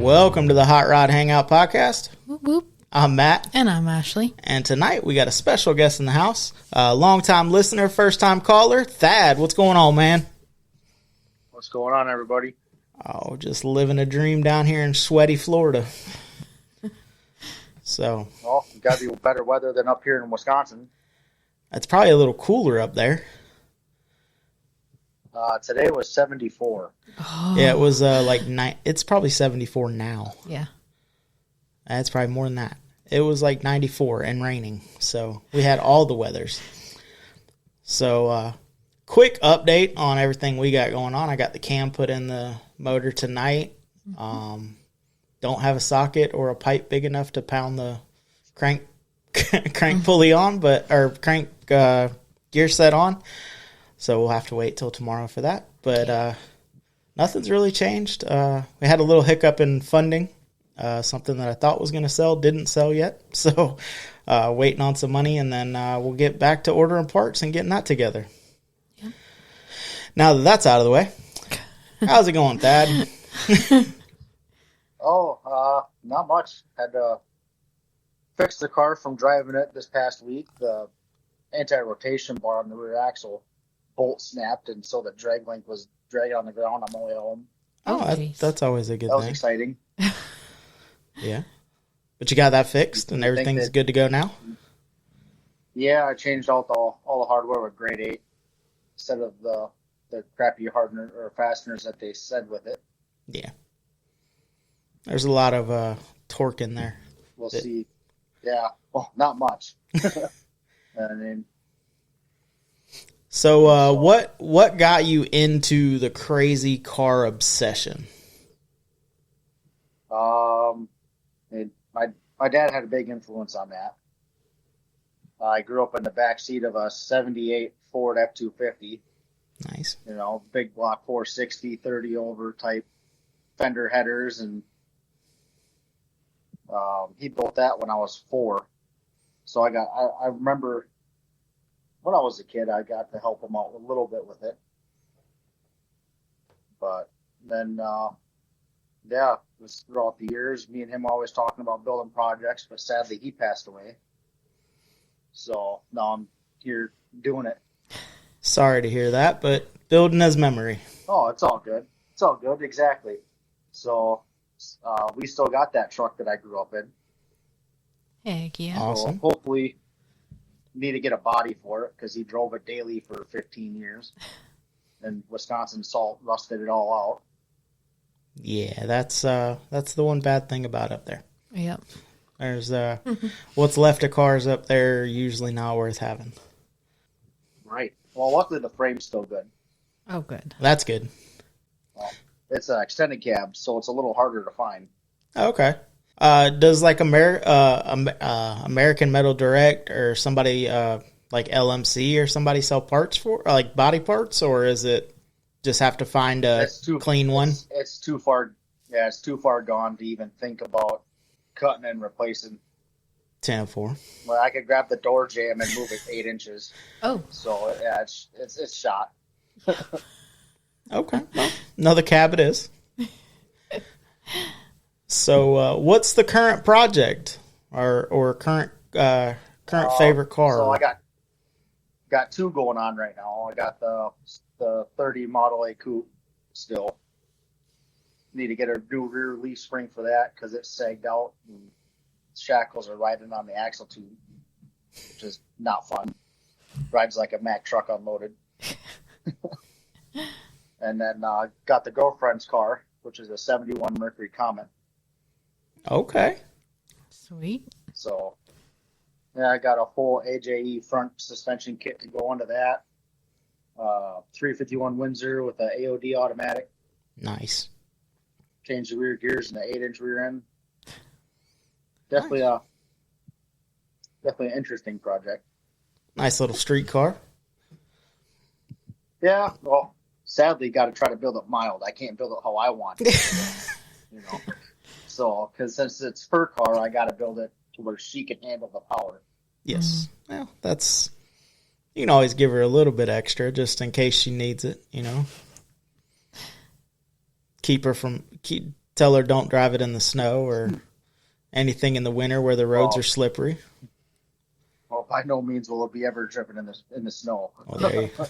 Welcome to the Hot Rod Hangout Podcast. Whoop, whoop. I'm Matt. And I'm Ashley. And tonight we got a special guest in the house. A long-time listener, first-time caller, Thad. What's going on, man? What's going on, everybody? Oh, just living a dream down here in sweaty Florida. So, Well, you got to be better weather than up here in Wisconsin. it's probably a little cooler up there. Today was 74. Oh. Yeah, it was it's probably 74 now. Yeah. That's probably more than that. It was like 94 and raining. So we had all the weathers. So quick update on everything we got going on. I got the cam put in the motor tonight. Don't have a socket or a pipe big enough to pound the crank pulley on, or crank gear set on. So we'll have to wait till tomorrow for that. But nothing's really changed. We had a little hiccup in funding. Something that I thought was going to sell didn't sell yet. So waiting on some money, and then we'll get back to ordering parts and getting that together. Yeah. Now that that's out of the way, how's it going, Thad? Not much. Had to fix the car from driving it this past week. The anti-rotation bar on the rear axle bolt snapped, and so the drag link was dragging on the ground. I'm only home. That's always a good thing. That was exciting. Yeah. But you got that fixed, and everything's good to go now? Yeah, I changed out all the hardware with grade 8 instead of the crappy hardener or fasteners that they said with it. Yeah. There's a lot of torque in there. We'll see. Yeah. Well, not much. I mean, So what got you into the crazy car obsession? My dad had a big influence on that. I grew up in the back seat of a 78 Ford F-250. Nice. You know, big block 460, 30 over type fender headers, and he built that when I was 4. So I remember when I was a kid, I got to help him out a little bit with it. But then, it was throughout the years, me and him always talking about building projects, but sadly he passed away. So now I'm here doing it. Sorry to hear that, but building his memory. Oh, it's all good. It's all good, exactly. So we still got that truck that I grew up in. Heck yeah. Awesome. So hopefully need to get a body for it because he drove it daily for 15 years. And Wisconsin salt rusted it all out. Yeah, that's the one bad thing about up there. Yep. There's what's left of cars up there usually not worth having. Right. Well, luckily the frame's still good. Oh, good. That's good. Well, it's an extended cab, so it's a little harder to find. Okay. Does like American Metal Direct or somebody like LMC or somebody sell parts for like body parts, or is it just have to find a clean one? It's too far. Yeah, it's too far gone to even think about cutting and replacing. 10-4. Well, I could grab the door jamb and move it 8 inches. Oh. So yeah, it's shot. Okay. Well, another cab it is. So, what's the current project or current favorite car? So I got 2 going on right now. I got the 30 Model A Coupe still. Need to get a new rear leaf spring for that because it's sagged out and shackles are riding on the axle tube, which is not fun. Rides like a Mack truck unloaded. And then got the girlfriend's car, which is a 71 Mercury Comet. Okay. Sweet. So, yeah, I got a full AJE front suspension kit to go into that. 351 Windsor with an AOD automatic. Nice. Change the rear gears and the 8-inch rear end. Definitely an interesting project. Nice little street car. Yeah, well, sadly, got to try to build it mild. I can't build it how I want it. So, because since it's her car, I got to build it to where she can handle the power. Yes. Well, you can always give her a little bit extra just in case she needs it, tell her don't drive it in the snow or anything in the winter where the roads are slippery. Well, by no means will it be ever driven in the snow. Well, there you go.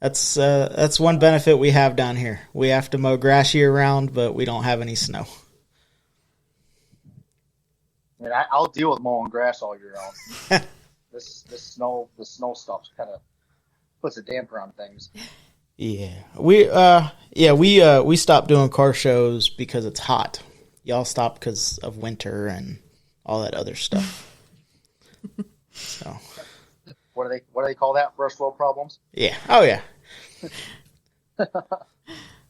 That's one benefit we have down here. We have to mow grass year round, but we don't have any snow. I mean, I'll deal with mowing grass all year round. This snow stuff kind of puts a damper on things. Yeah, we stopped doing car shows because it's hot. Y'all stopped because of winter and all that other stuff. So, what do they call that? First world problems? Yeah. Oh yeah.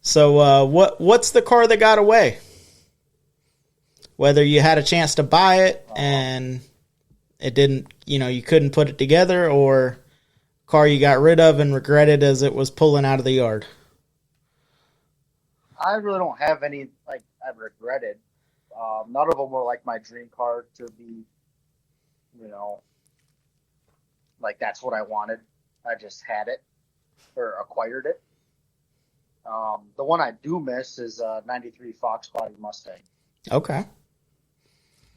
So, what's the car that got away? Whether you had a chance to buy it and it didn't, you couldn't put it together, or car you got rid of and regretted as it was pulling out of the yard. I really don't have any I've regretted. None of them were like my dream car to be, that's what I wanted. I just had it or acquired it. The one I do miss is a 93 Fox body Mustang. Okay.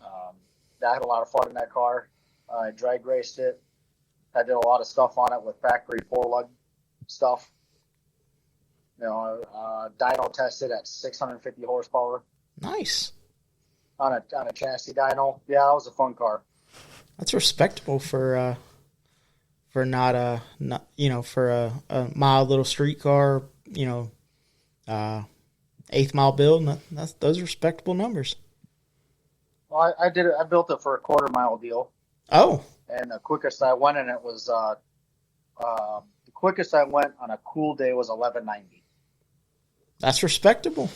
I had a lot of fun in that car. I drag raced it. I did a lot of stuff on it with factory 4-lug stuff. Dyno tested at 650 horsepower. Nice. On a chassis dyno. Yeah, that was a fun car. That's respectable for not a mild little street car, 8th mile build. Those are respectable numbers. Well, I did it. I built it for a quarter-mile deal. Oh. And the quickest I went in it was the quickest I went on a cool day was 1190. That's respectable.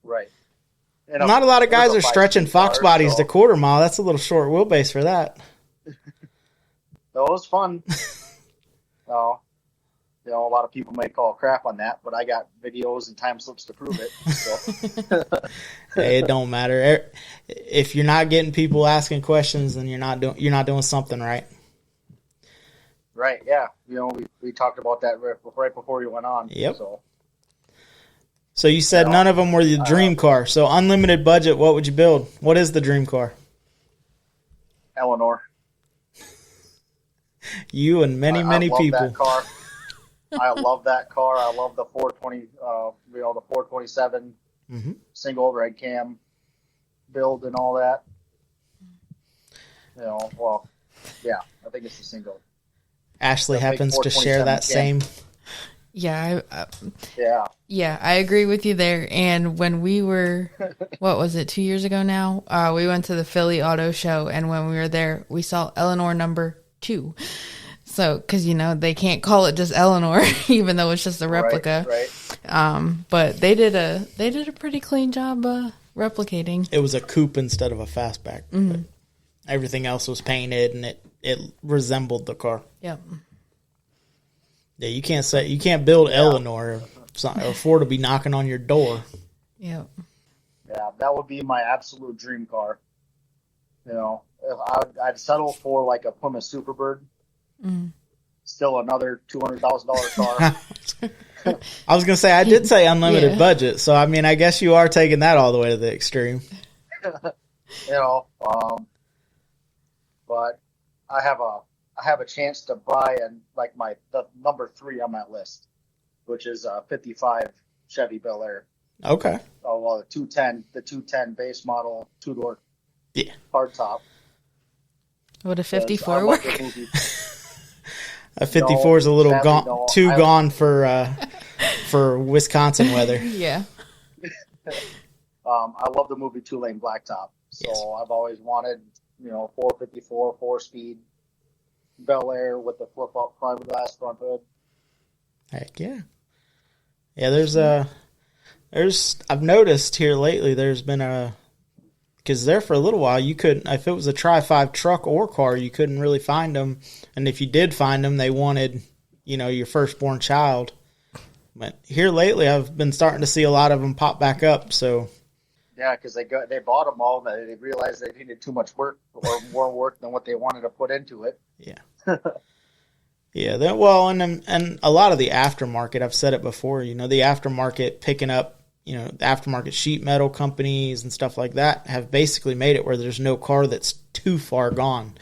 Right. And not a lot of guys are stretching Fox bodies to quarter mile. That's a little short wheelbase for that. That was fun. A lot of people may call crap on that, but I got videos and time slips to prove it. So. Hey, it don't matter. If you're not getting people asking questions, then you're not doing something right. Right. Yeah. We talked about that right before you went on. Yep. So you said none of them were the dream car. So unlimited budget, what would you build? What is the dream car? Eleanor. You and many people. That car. I love that car. I love the 420, the 427 single overhead cam build and all that. I think it's the single. Ashley happens to share that same. Yeah. Yeah, I agree with you there. And when we were, what was it, 2 years ago now? We went to the Philly Auto Show, and when we were there, we saw Eleanor number 2. So, because, they can't call it just Eleanor, even though it's just a replica. Right. But they did a pretty clean job replicating. It was a coupe instead of a fastback. But everything else was painted, and it resembled the car. Yep. Yeah, you can't build Eleanor or Ford will be knocking on your door. Yep. Yeah, that would be my absolute dream car. I'd settle for like a Plymouth Superbird. Still another $200,000 car. I was gonna say I did say unlimited budget, so I mean I guess you are taking that all the way to the extreme. But I have a chance to buy the number 3 on that list, which is a 55 Chevy Bel Air. Okay. Oh well, the 210 base model 2-door. Yeah. Hardtop. Would a 54 work? A 54 is a little gone for Wisconsin weather. Yeah. I love the movie 2-Lane Blacktop. So yes. I've always wanted, 454, 4-speed Bel Air with the flip-up fiberglass front hood. Heck yeah. Yeah, I've noticed here lately there's been because there for a little while you couldn't, if it was a Tri-5 truck or car, you couldn't really find them. And if you did find them, they wanted, your firstborn child. But here lately, I've been starting to see a lot of them pop back up. So yeah, because they bought them all, and they realized they needed too much work or more work than what they wanted to put into it. Yeah. Yeah. And a lot of the aftermarket, I've said it before, the aftermarket picking up the aftermarket sheet metal companies and stuff like that have basically made it where there's no car that's too far gone.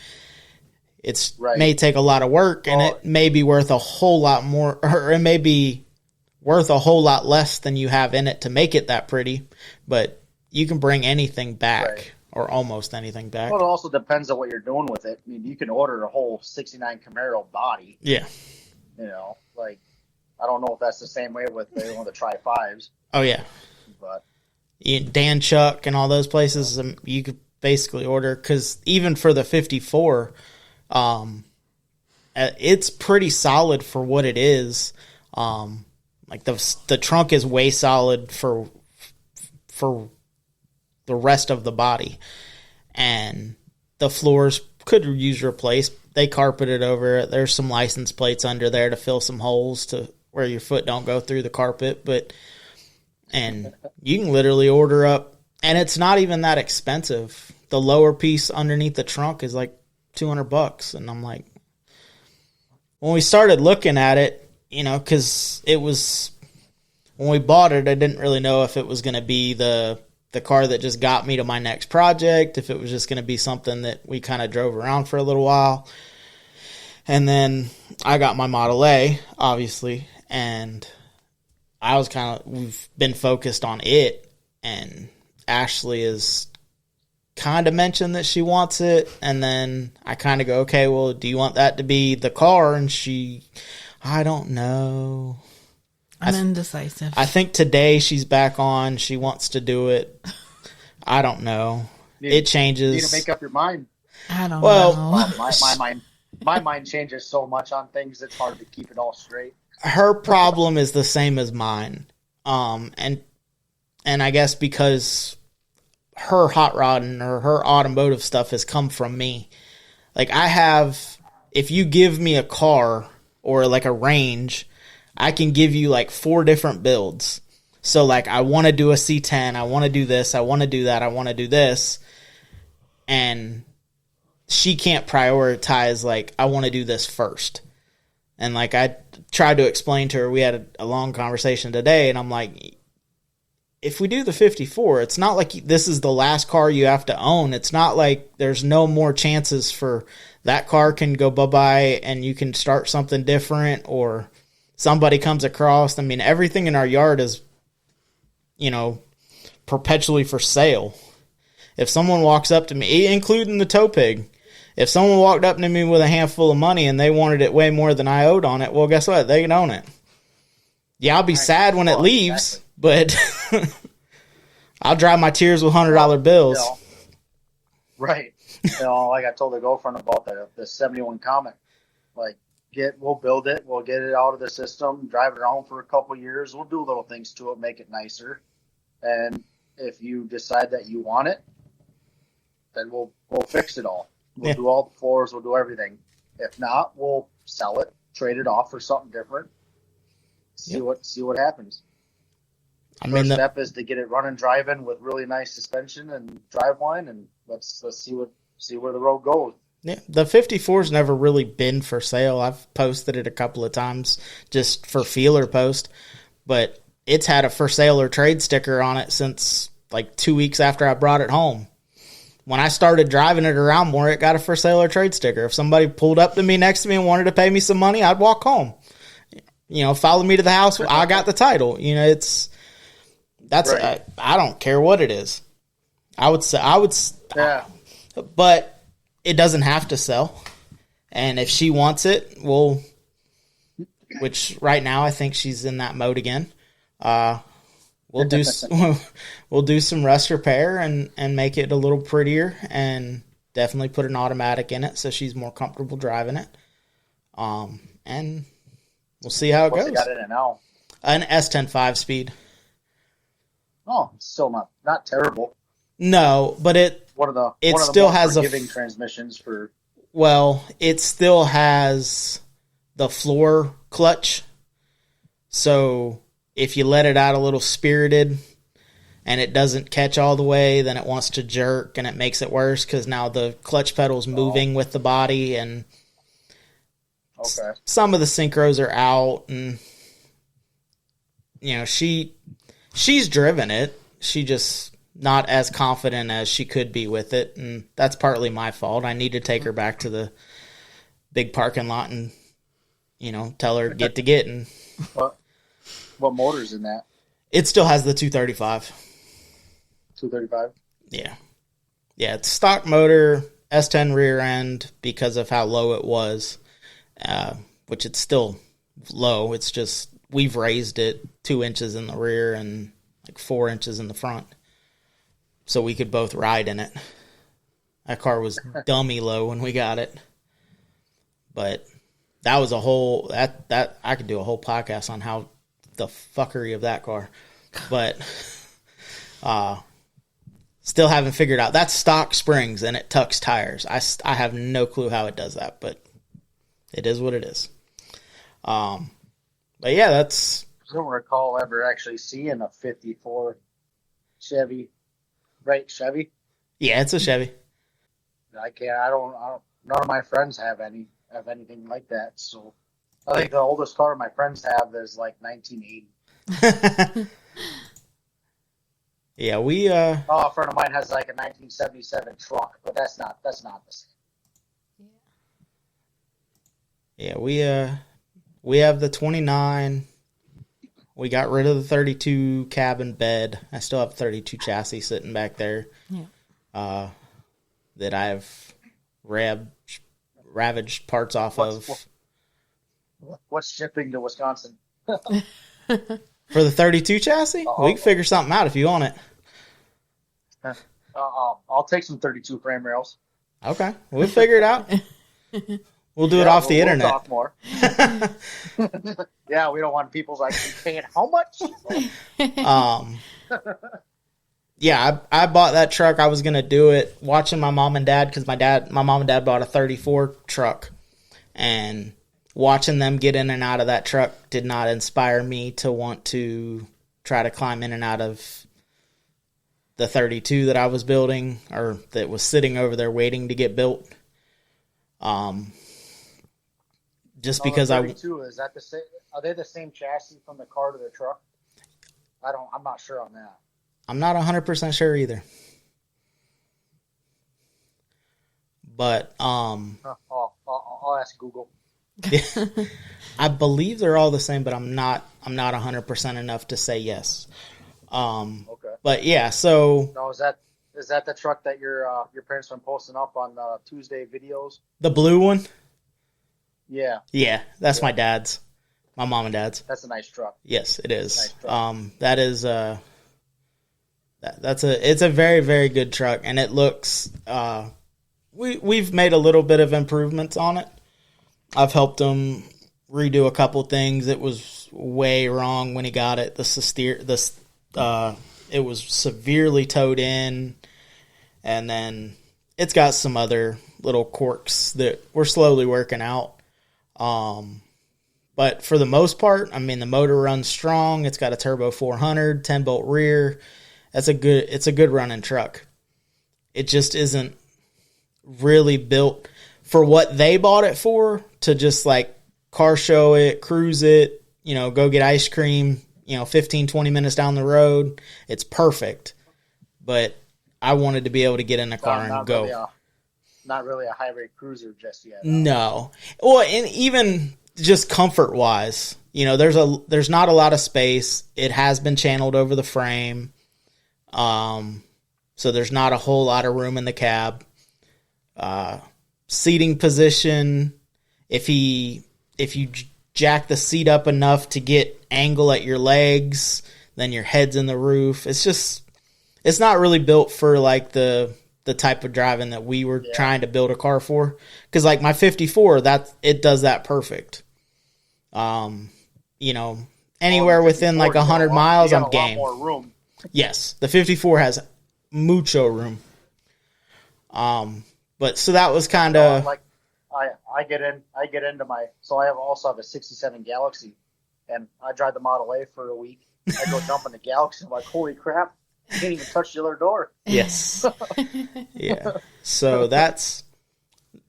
It's may take a lot of work, and it may be worth a whole lot more, or it may be worth a whole lot less than you have in it to make it that pretty, but you can bring anything back, or almost anything back. Well, it also depends on what you're doing with it. I mean, you can order a whole 69 Camaro body. Yeah. I don't know if that's the same way with one of the Tri-5s. Oh, yeah. But Dan Chuck and all those places, you could basically order, because even for the 54, it's pretty solid for what it is. Like the trunk is way solid for the rest of the body, and the floors could use replaced. They carpeted over it. There's some license plates under there to fill some holes to where your foot don't go through the carpet, and you can literally order up, and it's not even that expensive. The lower piece underneath the trunk is like $200, and I'm like, when we started looking at it, because it was, when we bought it, I didn't really know if it was going to be the car that just got me to my next project, if it was just going to be something that we kind of drove around for a little while. And then I got my Model A, obviously, and we've been focused on it, and Ashley is kind of mentioned that she wants it, and then I kind of go, okay, well, do you want that to be the car? And I don't know. I'm indecisive. I think today she's back on. She wants to do it. I don't know. It changes. You need to make up your mind. I don't know. My mind changes so much on things, it's hard to keep it all straight. Her problem is the same as mine. And I guess because her hot rodding or her automotive stuff has come from me. Like, if you give me a car or like a range, I can give you like 4 different builds. So like, I want to do a C10, I want to do this, I want to do that, I want to do this. And she can't prioritize, like, I want to do this first. And like, I tried to explain to her, we had a long conversation today, and I'm like, if we do the 54, it's not like this is the last car you have to own. It's not like there's no more chances for that car can go bye-bye and you can start something different, or somebody comes across. I mean, everything in our yard is, perpetually for sale. If someone walks up to me, including the tow pig, if someone walked up to me with a handful of money and they wanted it way more than I owed on it, well, guess what? They can own it. Yeah, I'll be sad when it leaves, but I'll dry my tears with $100 bills. Right. Like I told the girlfriend about the 71 Comet. Like, we'll build it, we'll get it out of the system, drive it around for a couple of years, we'll do little things to it, make it nicer. And if you decide that you want it, then we'll fix it all. We'll do all the floors, we'll do everything. If not, we'll sell it, trade it off for something different. See what happens. First step is to get it running, driving with really nice suspension and driveline, and let's see where the road goes. Yeah, the 54's never really been for sale. I've posted it a couple of times just for feeler post, but it's had a for sale or trade sticker on it since like 2 weeks after I brought it home. When I started driving it around more, it got a for sale or trade sticker. If somebody pulled up to me next to me and wanted to pay me some money, I'd walk home. Follow me to the house. I got the title. Right. I don't care what it is. I would say, but it doesn't have to sell. And if she wants it, which right now I think she's in that mode again. We'll do some rust repair and make it a little prettier, and definitely put an automatic in it so she's more comfortable driving it. And we'll see how it goes. What's it got in it now? An S10 5-speed. Oh, it's still not terrible. No, but it still has forgiving transmissions for. Well, it still has the floor clutch. So if you let it out a little spirited and it doesn't catch all the way, then it wants to jerk and it makes it worse because now the clutch pedal's moving with the body, and some of the synchros are out, and she she's driven it. She just not as confident as she could be with it, and that's partly my fault. I need to take her back to the big parking lot and, tell her get to getting. What motor's in that? It still has the 235. 235? Yeah. Yeah, it's stock motor, S10 rear end because of how low it was, which it's still low. It's just we've raised it 2 inches in the rear and like 4 inches in the front so we could both ride in it. That car was dummy low when we got it. But that was a whole that I could do a whole podcast on how the fuckery of that car. But still haven't figured out. That's stock springs and it tucks tires. I have no clue how it does that, but it is what it is. But yeah, that's. I don't recall ever actually seeing a 54 Chevy. Right, Chevy? Yeah, it's a Chevy. I can't. I don't. None of my friends have anything like that. So I think the oldest car my friends have is like 1980. Yeah, we. A friend of mine has like a 1977 truck, but that's not the same. Yeah, we have the 29. We got rid of the 32 cabin bed. I still have 32 chassis sitting back there. Yeah. That I've ravaged parts off of. What's shipping to Wisconsin? For the 32 chassis? We can figure something out if you want it. I'll take some 32 frame rails. Okay, we'll figure it out. We'll do it off the internet. We'll talk more. Yeah, we don't want people's like paying how much. Yeah, I bought that truck. I was gonna do it watching my mom and dad because my mom and dad bought a 34 truck, and watching them get in and out of that truck did not inspire me to want to try to climb in and out of the 32 that I was building or that was sitting over there waiting to get built. Just because 32, is that the same? Are they the same chassis from the car to the truck? I'm not sure on that. I'm not 100% sure either. But I'll ask Google. I believe they're all the same, but I'm not 100% enough to say yes. Okay. But yeah, so no, is that the truck that your parents been posting up on Tuesday videos? The blue one? Yeah. Yeah, that's my dad's. My mom and dad's. That's a nice truck. Yes, it is. Nice truck. That is it's a very, very good truck, and it looks we've made a little bit of improvements on it. I've helped him redo a couple things. It was way wrong when he got it. It was severely towed in, and then it's got some other little quirks that we're slowly working out. But for the most part, I mean, the motor runs strong. It's got a turbo 400, 10-bolt rear. It's a good running truck. It just isn't really built for what they bought it for, to just like car show it, cruise it, go get ice cream, 15, 20 minutes down the road. It's perfect. But I wanted to be able to get in the car and go. Really not really a highway cruiser just yet. No. Well, and even just comfort-wise, there's not a lot of space. It has been channeled over the frame. So there's not a whole lot of room in the cab. Seating position, if you jack the seat up enough to get angle at your legs, then your head's in the roof. It's not really built for like the type of driving that we were trying to build a car for. Because like my 54, it does that perfect. Anywhere within like 100 miles, I'm game. A lot more room. Yes, the 54 has mucho room. But so that was kind of like I get into my, so I also have a 67 Galaxy, and I drive the Model A for a week. I go jump in the Galaxy. I'm like, holy crap! I can't even touch the other door. Yes. Yeah. So that's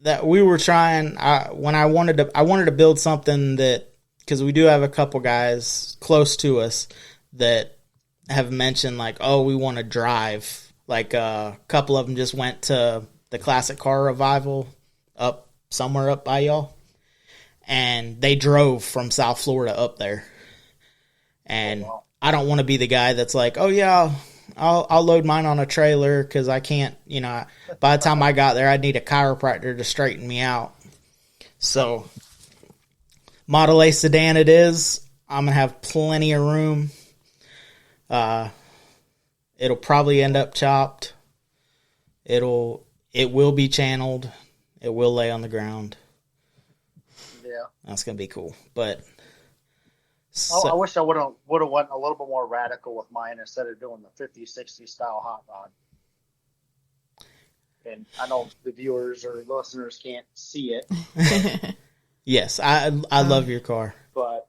that we were trying. I wanted to build something that, because we do have a couple guys close to us that have mentioned like, oh, we want to drive. Like a couple of them just went to the classic car revival up somewhere up by y'all, and they drove from South Florida up there. And I don't want to be the guy that's like, oh yeah, I'll load mine on a trailer because I can't, by the time I got there, I'd need a chiropractor to straighten me out. So, Model A sedan it is. I'm going to have plenty of room. It'll probably end up chopped. It will be channeled. It will lay on the ground. Yeah. That's going to be cool. But I wish I would have went a little bit more radical with mine instead of doing the 50-60 style hot rod. And I know the viewers or listeners can't see it. Yes, I love your car. But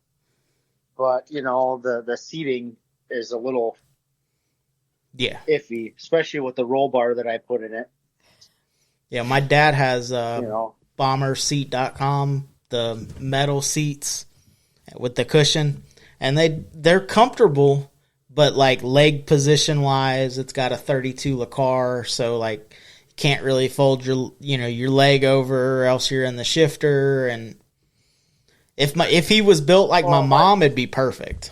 the seating is a little iffy, especially with the roll bar that I put in it. Yeah, my dad has bomberseat.com, the metal seats with the cushion, and they're comfortable, but like leg position wise, it's got a 32 Lacar, so like you can't really fold your leg over, or else you're in the shifter. And if he was built like my mom, it'd be perfect.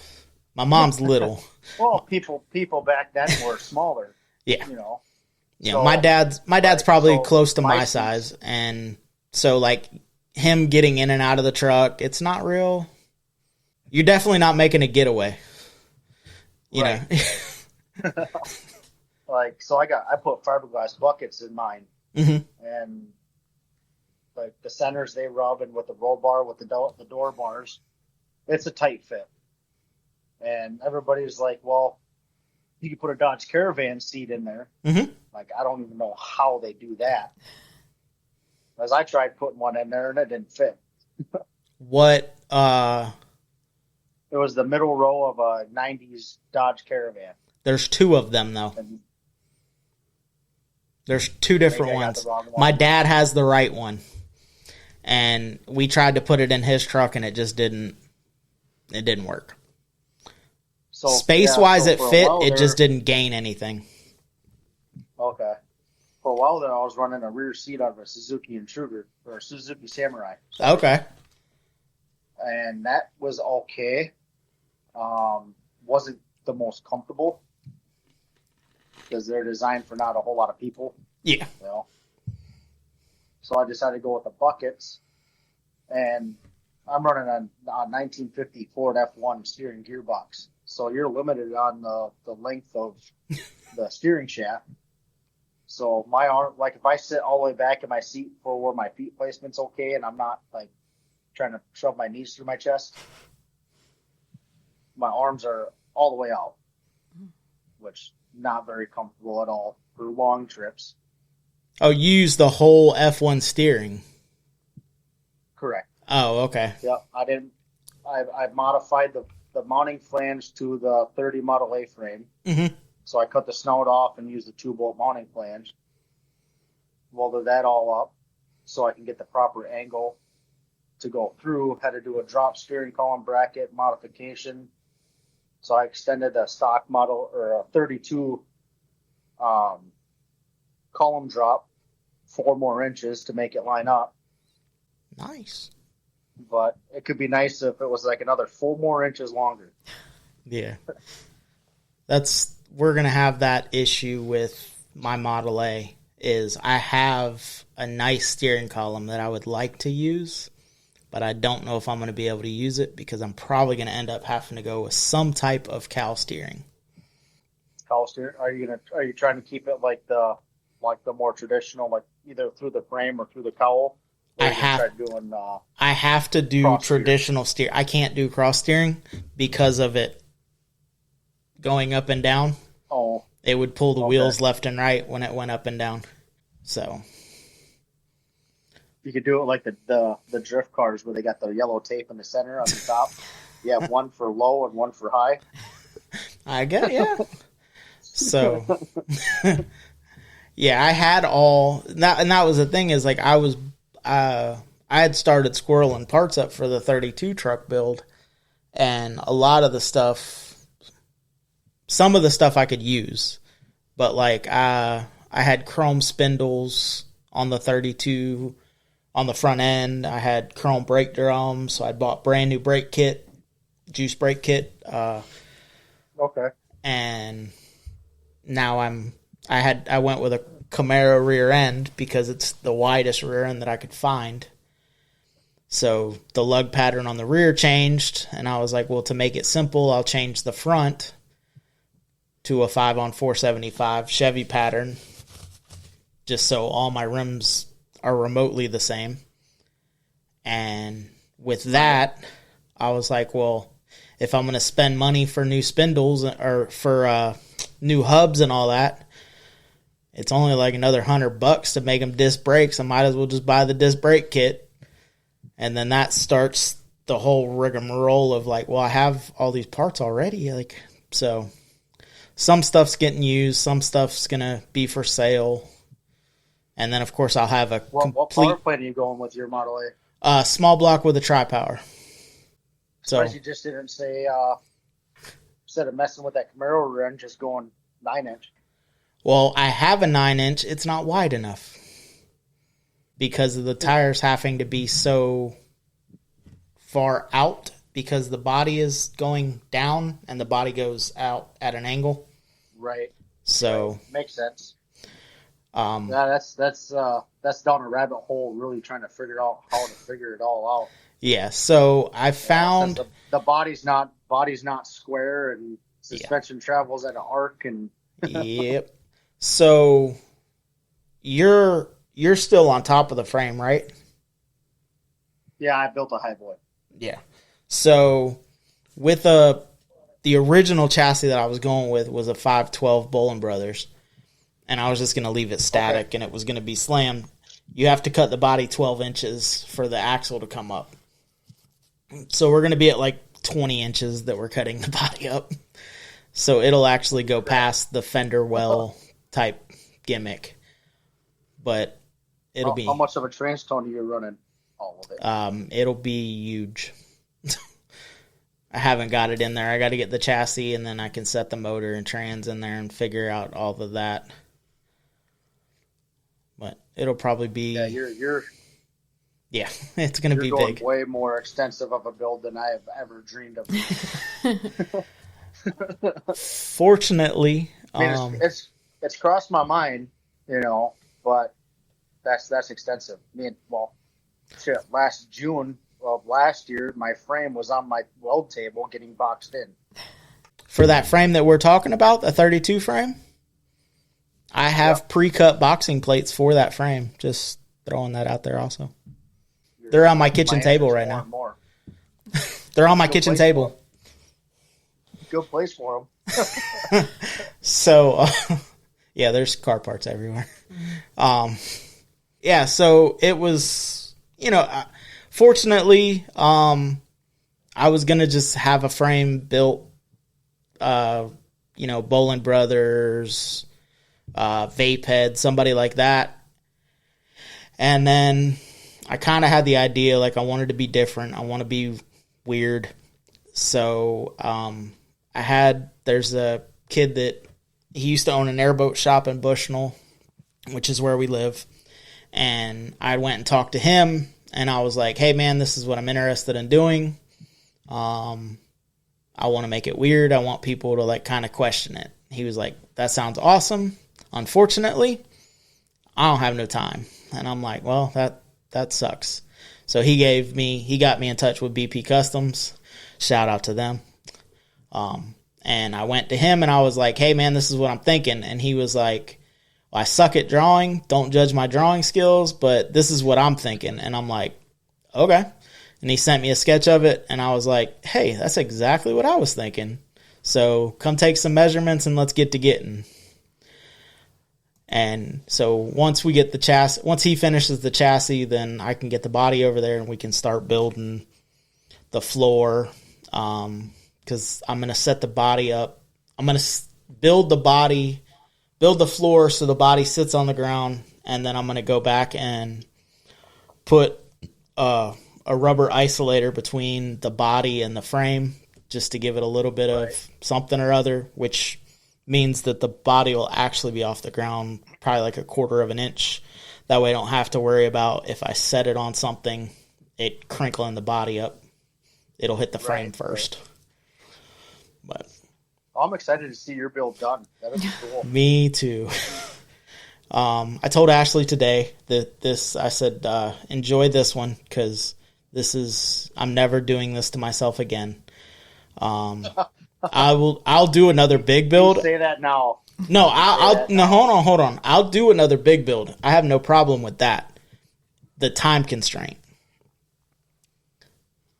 My mom's little. Well, people back then were smaller. Yeah. Yeah, so, my dad's probably close to my seats. size, and so like him getting in and out of the truck, it's not real. You're definitely not making a getaway. Right. Like, so I put fiberglass buckets in mine, and like the centers they rub, and with the roll bar with the door bars, it's a tight fit. And everybody's like, well, you can put a Dodge Caravan seat in there. Mm-hmm. Like, I don't even know how they do that. As I tried putting one in there and it didn't fit. What? It was the middle row of a 90s Dodge Caravan. There's two of them, though. And there's two different ones. My dad has the right one. And we tried to put it in his truck, and it just didn't work. So, Space-wise, it fit. It just didn't gain anything. Okay. For a while there, I was running a rear seat out of a Suzuki Intruder, or a Suzuki Samurai. Okay. And that was okay. Wasn't the most comfortable because they're designed for not a whole lot of people. Yeah. So I decided to go with the buckets, and I'm running a 1950 Ford F1 steering gearbox. So you're limited on the length of the steering shaft. So my arm, like if I sit all the way back in my seat for where my feet placement's okay, and I'm not like trying to shove my knees through my chest, my arms are all the way out, which not very comfortable at all for long trips. Oh, you use the whole F1 steering. Correct. Oh, okay. Yep. I modified the mounting flange to the 30 Model A frame. Mm-hmm. So I cut the snout off and used the 2-bolt mounting flange. Welded that all up so I can get the proper angle to go through. Had to do a drop steering column bracket modification. So I extended a stock model or a 32 column drop 4 more inches to make it line up. Nice. But it could be nice if it was like another 4 more inches longer. Yeah. We're going to have that issue with my Model A is I have a nice steering column that I would like to use, but I don't know if I'm going to be able to use it because I'm probably going to end up having to go with some type of cowl steering. Cowl steering? Are you trying to keep it like the more traditional, like either through the frame or through the cowl? I have to do traditional steer. I can't do cross steering because of it going up and down. Oh. It would pull the wheels left and right when it went up and down. So you could do it like the drift cars where they got the yellow tape in the center on the top. You have one for low and one for high. I get, yeah. So yeah, I had all that, and that was the thing is like I had started squirreling parts up for the 32 truck build, and a lot of the stuff some of the stuff I could use, but like I had chrome spindles on the 32 on the front end. I had chrome brake drums, so I bought brand new brake kit, juice brake kit. Okay. And now I went with a Camaro rear end because it's the widest rear end that I could find. So the lug pattern on the rear changed, and I was like, well, to make it simple, I'll change the front to a 5-on-475 Chevy pattern, just so all my rims are remotely the same. And with that, I was like, well, if I'm going to spend money for new spindles or for new hubs and all that, it's only like another $100 to make them disc brakes. I might as well just buy the disc brake kit. And then that starts the whole rigmarole of like, well, I have all these parts already. Like, so some stuff's getting used, some stuff's going to be for sale. And then, of course, I'll have a What power plant are you going with your Model A? Small block with a tri-power. So you just didn't say, instead of messing with that Camaro rear end, just going 9-inch. Well, I have a 9-inch. It's not wide enough because of the tires having to be so far out because the body is going down and the body goes out at an angle. Right. So right. Makes sense. Yeah, that's down a rabbit hole, really trying to figure out how to figure it all out. Yeah. So I found the body's not square and suspension travels at an arc and. Yep. So you're still on top of the frame, right? Yeah, I built a high boy. Yeah. So with the original chassis that I was going with was a 512 Bolin Brothers, and I was just going to leave it static, and it was going to be slammed. You have to cut the body 12 inches for the axle to come up. So we're going to be at like 20 inches that we're cutting the body up. So it'll actually go past the fender well type gimmick. But it'll be... How much of a transtone are you running? All of it. It'll be huge. I haven't got it in there. I got to get the chassis, and then I can set the motor and trans in there and figure out all of that. But it'll probably be... Yeah, you're yeah, it's going to be big. Way more extensive of a build than I have ever dreamed of. Fortunately, I mean, it's crossed my mind, but that's extensive. I mean, well, shit, last June of last year, my frame was on my weld table getting boxed in. For that frame that we're talking about, the 32 frame, I have pre-cut boxing plates for that frame. Just throwing that out there also. They're on my kitchen table right now. They're on my kitchen table. Good place for them. So, yeah, there's car parts everywhere. Yeah, so it was, fortunately, I was going to just have a frame built, Bolin Brothers, Vape Head, somebody like that. And then I kind of had the idea, like, I wanted to be different. I want to be weird. So, there's a kid that he used to own an airboat shop in Bushnell, which is where we live. And I went and talked to him, and I was like, hey, man, this is what I'm interested in doing. I want to make it weird. I want people to, like, kind of question it. He was like, that sounds awesome. Unfortunately, I don't have no time. And I'm like, well, that sucks. So he got me in touch with BP Customs. Shout out to them. And I went to him and I was like, hey man, this is what I'm thinking. And he was like, well, I suck at drawing. Don't judge my drawing skills, but this is what I'm thinking. And I'm like, okay. And he sent me a sketch of it. And I was like, hey, that's exactly what I was thinking. So come take some measurements and let's get to getting. And so once we get the chassis, once he finishes the chassis, then I can get the body over there and we can start building the floor. Because I'm going to set the body up. I'm going to build the floor so the body sits on the ground. And then I'm going to go back and put a rubber isolator between the body and the frame just to give it a little bit of something or other, which means that the body will actually be off the ground probably like a quarter of an inch. That way I don't have to worry about if I set it on something, it crinkling the body up. It'll hit the frame first. But I'm excited to see your build done. That'll be cool. Me too. I told Ashley today that I said, enjoy this one because I'm never doing this to myself again. I'll do another big build. You say that now. No, hold on. I'll do another big build. I have no problem with that. The time constraint.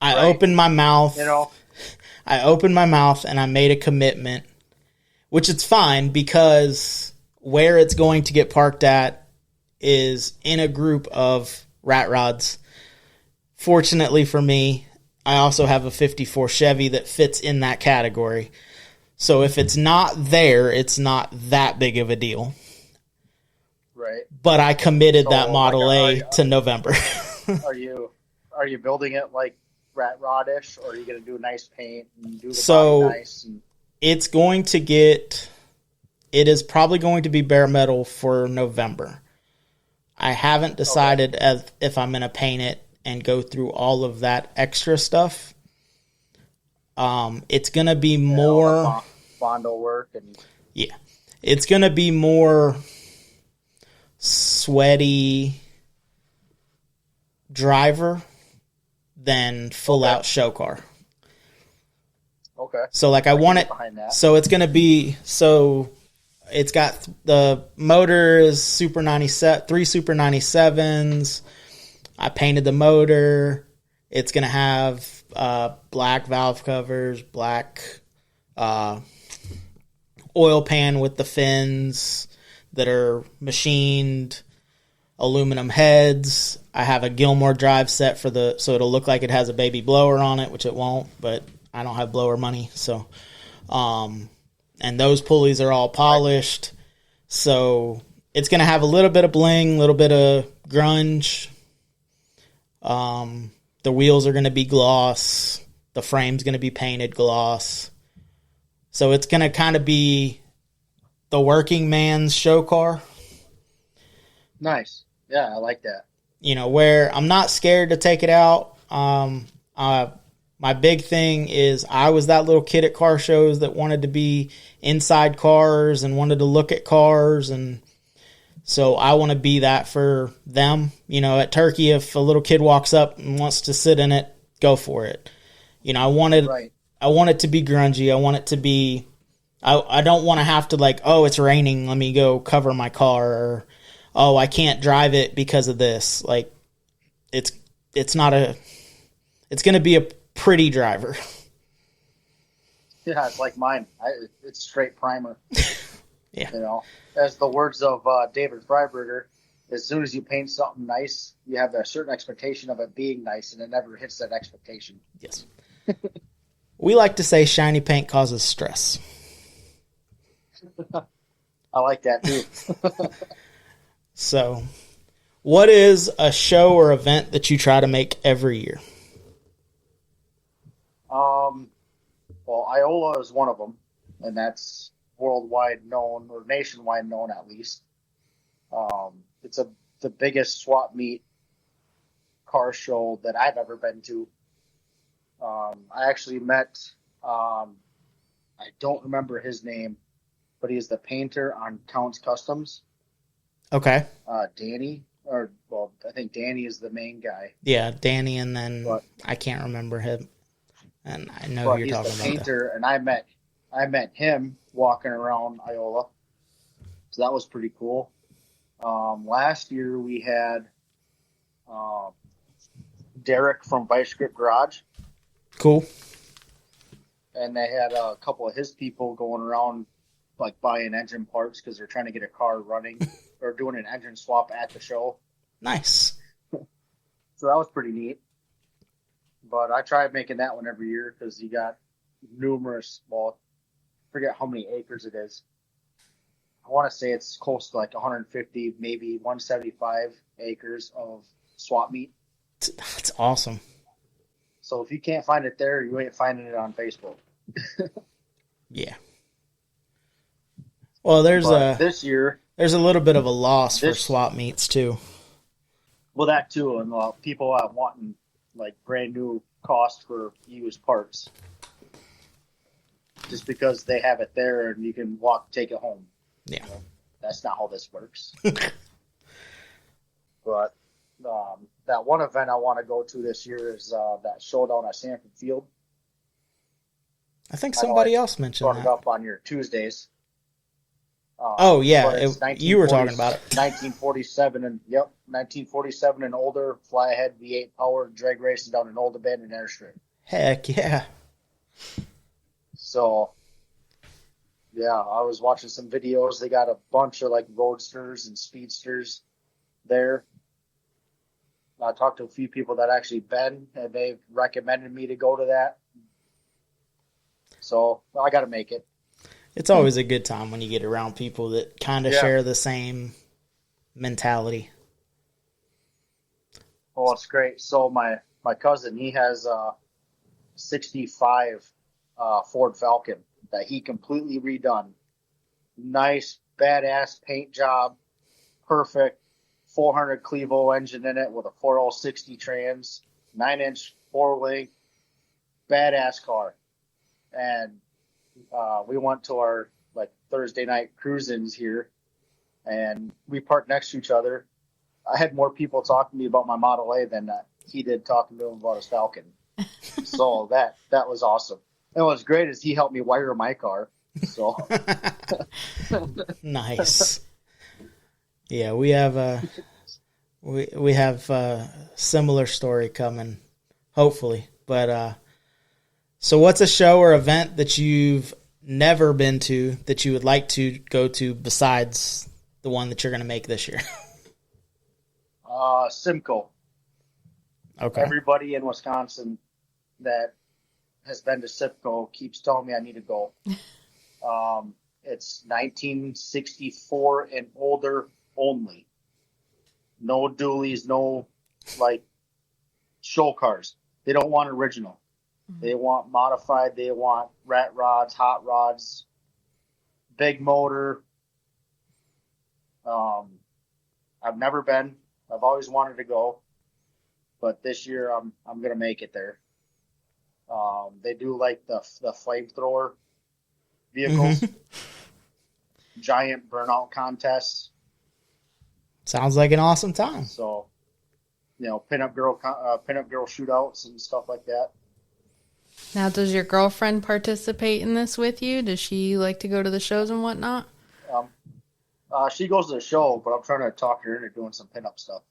I opened my mouth. I opened my mouth and I made a commitment, which it's fine because where it's going to get parked at is in a group of rat rods. Fortunately for me, I also have a 54 Chevy that fits in that category. So if it's not there, it's not that big of a deal. Right. But I committed that Model A to November. Are you building it like rat rod-ish, or are you going to do a nice paint and do the body nice? It is probably going to be bare metal for November. I haven't decided if I'm going to paint it and go through all of that extra stuff. It's going to be more Bondo work it's going to be more sweaty driver than full out show car. Okay. So like I want it. So it's going to be it's got the motor is Super 97, 3 Super 97s. I painted the motor. It's going to have black valve covers, black oil pan with the fins that are machined, aluminum heads. I have a Gilmore drive set so it'll look like it has a baby blower on it, which it won't, but I don't have blower money. So, and those pulleys are all polished. So it's going to have a little bit of bling, a little bit of grunge. The wheels are going to be gloss. The frame's going to be painted gloss. So it's going to kind of be the working man's show car. Nice. Yeah, I like that. Where I'm not scared to take it out. My big thing is I was that little kid at car shows that wanted to be inside cars and wanted to look at cars. And so I want to be that for them. At Turkey, if a little kid walks up and wants to sit in it, go for it. I want it to be grungy. I want it to be, I don't want to have to it's raining, let me go cover my car, or, I can't drive it because of this. It's going to be a pretty driver. Yeah, it's like mine. It's straight primer. Yeah. As the words of David Freiberger, as soon as you paint something nice, you have a certain expectation of it being nice, and it never hits that expectation. Yes. We like to say shiny paint causes stress. I like that too. So, what is a show or event that you try to make every year? Well, Iola is one of them, and that's worldwide known, or nationwide known at least. It's the biggest swap meet car show that I've ever been to. I actually met, I don't remember his name, but he's the painter on Counts Customs. Okay. Danny, I think Danny is the main guy. Yeah, Danny, and then I can't remember him. And I know you're talking about. He's the painter, and I met him walking around Iola, so that was pretty cool. Last year we had Derek from Vice Grip Garage. Cool. And they had a couple of his people going around buying engine parts because they're trying to get a car running or doing an engine swap at the show. Nice. So that was pretty neat. But I tried making that one every year because you got numerous, I forget how many acres it is. I want to say it's close to 150, maybe 175 acres of swap meet. That's awesome. So if you can't find it there, you ain't finding it on Facebook. Yeah. Well, this year, there's a little bit of a loss for this- swap meets too. well, that too, and people wanting like brand new cost for used parts, just because they have it there and you can take it home. Yeah. You know, that's not how this works. But that one event I want to go to this year is that showdown at Sanford Field. I think somebody else mentioned Brought it that. up on your Tuesdays. Oh yeah, but it's you were talking about it. 1947 1947 and older, fly ahead V8 power drag racing down an old abandoned airstrip. Heck yeah. So, yeah, I was watching some videos. They got a bunch of like roadsters and speedsters there. I talked to a few people that actually been, and they've recommended me to go to that. So I got to make it. It's always a good time when you get around people that kind of Yeah. share the same mentality. Oh, it's great. So my cousin, he has a 65 Ford Falcon that he completely redone. Nice, badass paint job. Perfect. 400 Clevo engine in it with a 4060 trans. 9-inch 4-link. Badass car. And we went to our like Thursday night cruise-ins here, and we parked next to each other. I had more people talking to me about my Model A than he did talking to him about his Falcon. So that was awesome. And what's great is he helped me wire my car. So Nice. Yeah, we have a similar story coming, hopefully. But so what's a show or event that you've never been to that you would like to go to besides the one that you're going to make this year? Simcoe. Okay. Everybody in Wisconsin that has been to Simcoe keeps telling me I need to go. It's 1964 and older only. No dualies, no like show cars. They don't want original. They want modified. They want rat rods, hot rods, big motor. I've never been. I've always wanted to go, but this year I'm gonna make it there. They do like the flamethrower vehicles, giant burnout contests. Sounds like an awesome time. So, pinup girl shootouts and stuff like that. Now, does your girlfriend participate in this with you? Does she like to go to the shows and whatnot? She goes to the show, but I'm trying to talk her into doing some pinup stuff.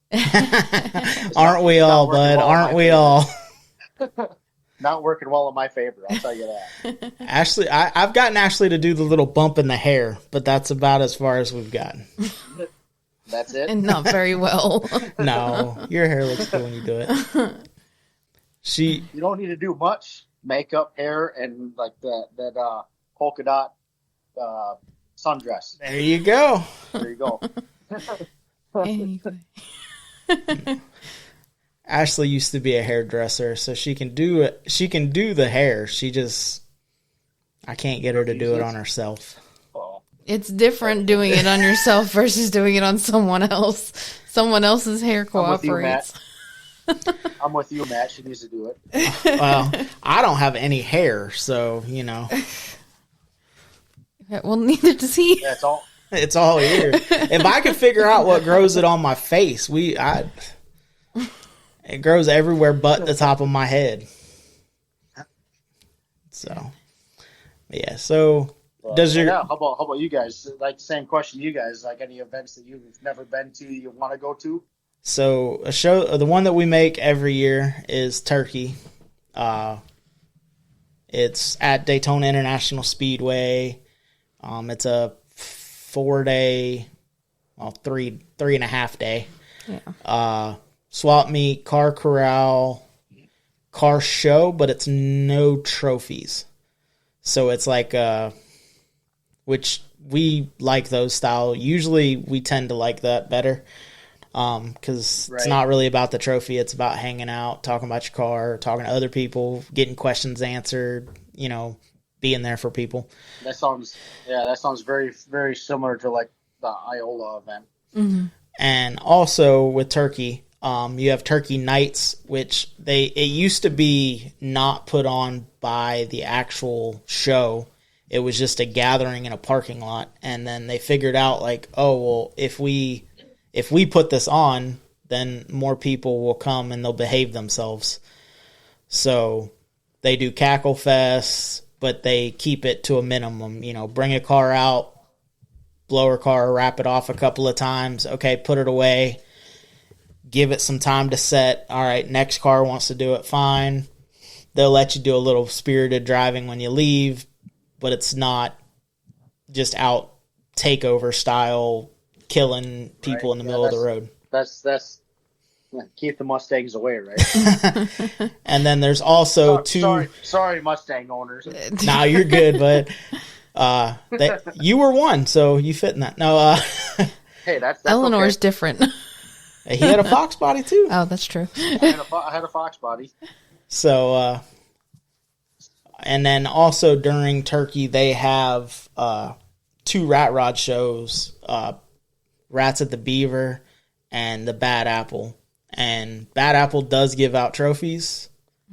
Aren't we all, bud? Aren't we all? Not working well in my favor, I'll tell you that. Ashley, I've gotten Ashley to do the little bump in the hair, but that's about as far as we've gotten. That's it? And not very well. No, your hair looks good when you do it. You don't need to do much. Makeup, hair, and like that polka dot sundress. There you go. There you go. Anyway. Ashley used to be a hairdresser, so she can do it. She can do the hair. I can't get her to do it on herself. Oh. It's different doing it on yourself versus doing it on someone else. Someone else's hair cooperates. I'm with you, Matt. She needs to do it. Well, I don't have any hair, so Well, neither does he. That's all. it's all here. If I could figure out what grows it on my face, it grows everywhere but the top of my head. So, yeah. So, How about you guys? Like, same question. You guys, like, any events that you've never been to, you want to go to? So the one that we make every year is Turkey. It's at Daytona International Speedway. It's a 4-day, well, 3.5 day. Yeah. Swap meet, car corral, car show, but it's no trophies. So it's like, which we like those style. Usually we tend to like that better. Because it's not really about the trophy. It's about hanging out, talking about your car, talking to other people, getting questions answered, being there for people. That sounds very, very similar to like the Iola event. Mm-hmm. And also with turkey, you have turkey nights, which it used to be not put on by the actual show. It was just a gathering in a parking lot. And then they figured out like, oh, well, if we put this on, then more people will come and they'll behave themselves. So they do cackle fests, but they keep it to a minimum. Bring a car out, blow her car, wrap it off a couple of times. Okay, put it away. Give it some time to set. All right, next car wants to do it, fine. They'll let you do a little spirited driving when you leave, but it's not just out takeover style, killing people in the middle of the road. That's keep the Mustangs away, right? And then there's also Sorry, Mustang owners. Nah, you're good, but you were one, so you fit in that. No, hey, that's Eleanor's okay. different. He had a fox body too. Oh, that's true. I had a fox body. So, and then also during Turkey, they have 2 rat rod shows, Rats at the Beaver and the Bad Apple. And Bad Apple does give out trophies,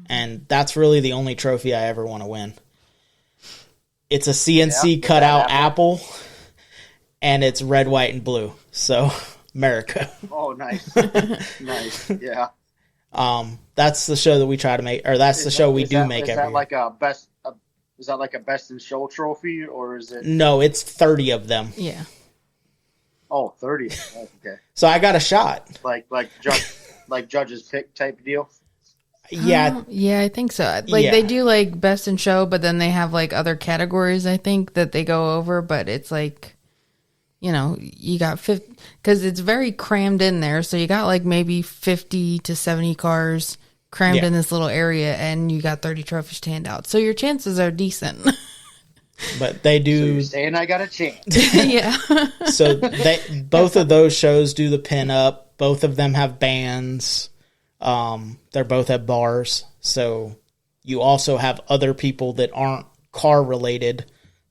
and that's really the only trophy I ever want to win. It's a CNC cutout apple, and it's red, white, and blue. So, America. Oh, nice. Nice, yeah. That's the show that we try to make, or that's the show we do make every year. Is that like a best in show trophy, or is it? No, it's 30 of them. Yeah. Oh, 30. Oh, okay. So I got a shot. Like judge's pick type deal. Yeah. Yeah, I think so. They do like best in show, but then they have like other categories, I think, that they go over, but it's like, you got 50, because it's very crammed in there. So you got like maybe 50 to 70 cars crammed in this little area, and you got 30 trophies to hand out. So your chances are decent. But they do. So you're saying I got a chance. Yeah. So both of those shows do the pin up. Both of them have bands. They're both at bars. So you also have other people that aren't car related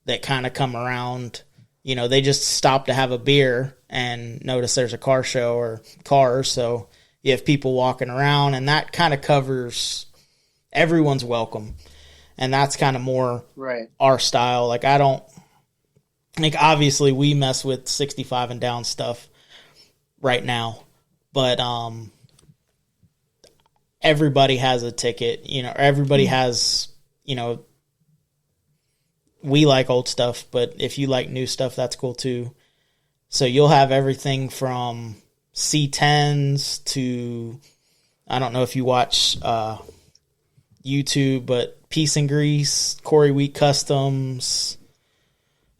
that kind of come around. They just stop to have a beer and notice there's a car show or cars. So you have people walking around, and that kind of covers everyone's welcome. And that's kind of more our style. Like, I don't think, obviously, we mess with 65 and down stuff right now. But everybody has a ticket, everybody has, we like old stuff, but if you like new stuff, that's cool too. So you'll have everything from C10s to, I don't know if you watch YouTube, but Peace and Grease, Corey Wheat Customs,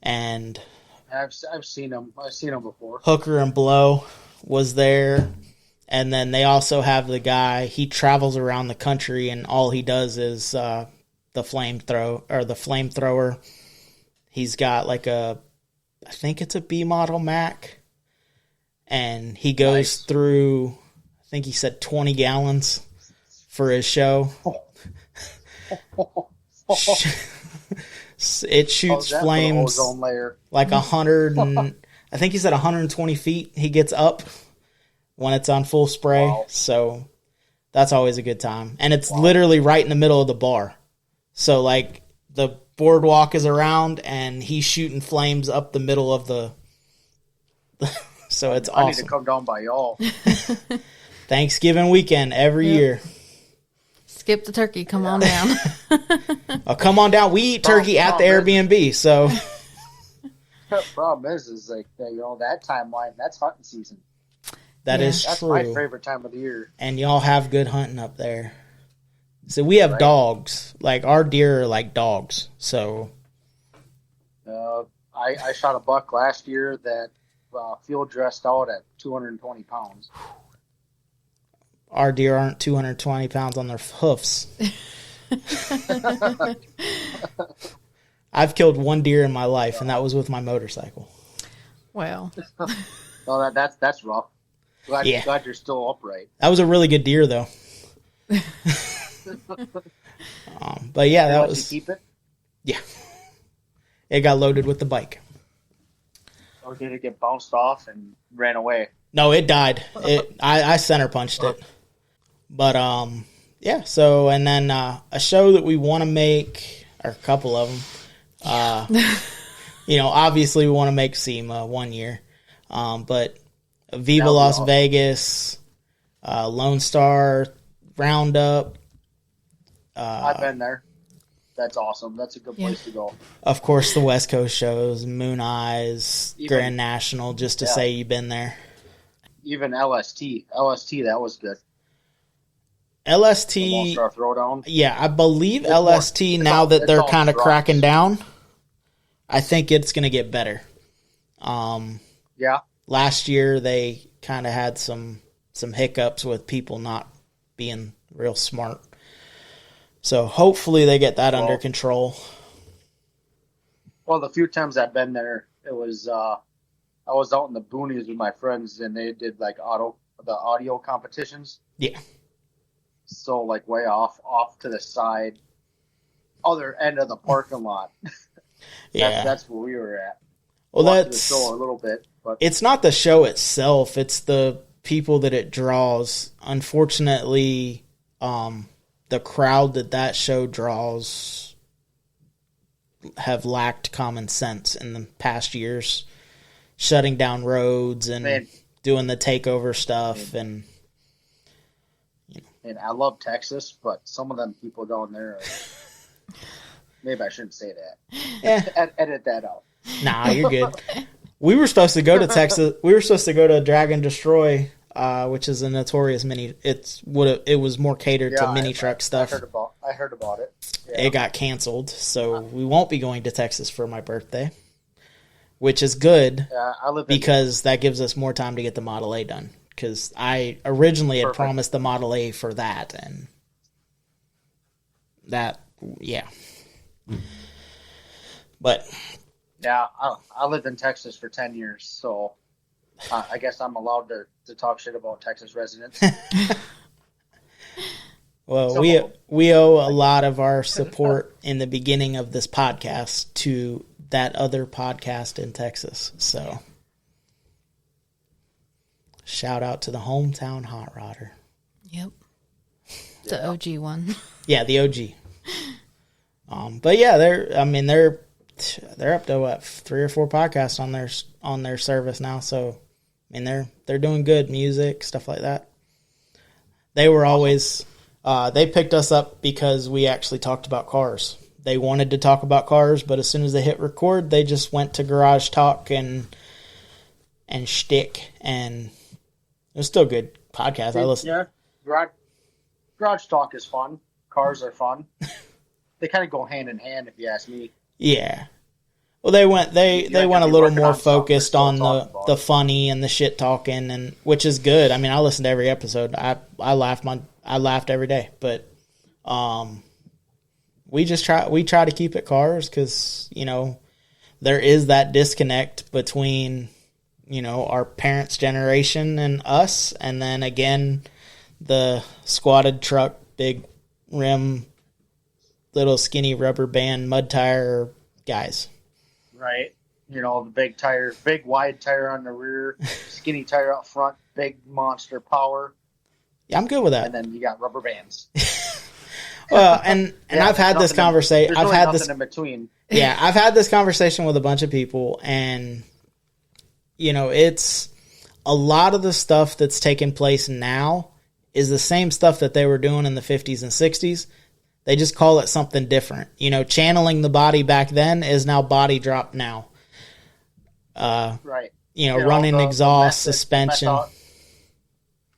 and I've seen them. I've seen them before. Hooker and Blow was there. And then they also have the guy, he travels around the country, and all he does is the flamethrower. He's got like I think it's a B model Mac, and he goes through, I think he said 20 gallons for his show. It shoots flames like 100 and I think he said 120 feet he gets up when it's on full spray. Wow. So that's always a good time. And it's literally right in the middle of the bar. So like the boardwalk is around and he's shooting flames up the middle of the so it's awesome. I need to come down by y'all. Thanksgiving weekend every year. Skip the turkey. Come on down. Oh, come on down. We eat turkey at the Airbnb. So the problem is like that timeline. That's hunting season. That's true. That's my favorite time of the year. And y'all have good hunting up there. So we have dogs. Like our deer are like dogs. So I shot a buck last year that field dressed out at 220 pounds. Our deer aren't 220 pounds on their hoofs. I've killed one deer in my life, and that was with my motorcycle. Well, well, that's rough. Glad you're still upright. That was a really good deer, though. But yeah, that was. You keep it? Yeah. It got loaded with the bike. Or did it get bounced off and ran away? No, it died. I center punched it. But yeah. So and then a show that we want to make, or a couple of them. Obviously we want to make SEMA one year, but Viva Las Vegas, Lone Star Roundup. I've been there. That's awesome. That's a good place to go. Of course, the West Coast shows, Moon Eyes, Grand National, just to say you've been there. Even LST, that was good. LST, the Lone Star Throwdown. Yeah, I believe LST now that they're kind of cracking down. I think it's going to get better. Yeah. Last year they kind of had some hiccups with people not being real smart. So hopefully they get that under control. Well, the few times I've been there, it was I was out in the boonies with my friends, and they did like the audio competitions. Yeah. So like way off to the side, other end of the parking lot. Yeah, that's where we were at. Well, that's the show a little bit, but it's not the show itself; it's the people that it draws. Unfortunately, the crowd that show draws have lacked common sense in the past years, shutting down roads and doing the takeover stuff. And I love Texas, but some of them people down there maybe I shouldn't say that. Yeah. Edit that out. Nah, you're good. We were supposed to go to Texas. We were supposed to go to Drag and Destroy, which is a notorious mini. It was more catered to mini truck stuff. I heard about it. Yeah. It got canceled, so we won't be going to Texas for my birthday, which is good because that gives us more time to get the Model A done. Because I originally had promised the Model A for that, and that, yeah. But yeah, I lived in Texas for 10 years, so I guess I'm allowed to talk shit about Texas residents. Well, we owe a lot of our support in the beginning of this podcast to that other podcast in Texas. So shout out to the hometown hot rodder. Yep. The OG one. Yeah, the OG. But yeah, they're up to what, 3 or 4 podcasts on their service now. So I mean they're doing good music, stuff like that. They were always they picked us up because we actually talked about cars. They wanted to talk about cars, but as soon as they hit record, they just went to Garage Talk and shtick, and it was still a good podcast. I listened. Yeah, Garage Talk is fun. Cars are fun. They kind of go hand in hand, if you ask me. Yeah. Well, they went a little more focused on the funny and the shit talking, and which is good. I mean, I listened to every episode. I laughed every day, but we try to keep it cars because there is that disconnect between our parents' generation and us, and then again the squatted truck, big rim, little skinny rubber band mud tire guys. Right. The big tire, big wide tire on the rear, skinny tire up front, big monster power. Yeah, I'm good with that. And then you got rubber bands. Well, and I've had this conversation. There's really nothing in between. Yeah, I've had this conversation with a bunch of people, and it's a lot of the stuff that's taking place now is the same stuff that they were doing in the 50s and 60s. They just call it something different. Channeling the body back then is now body drop now. Right. Running exhaust, suspension.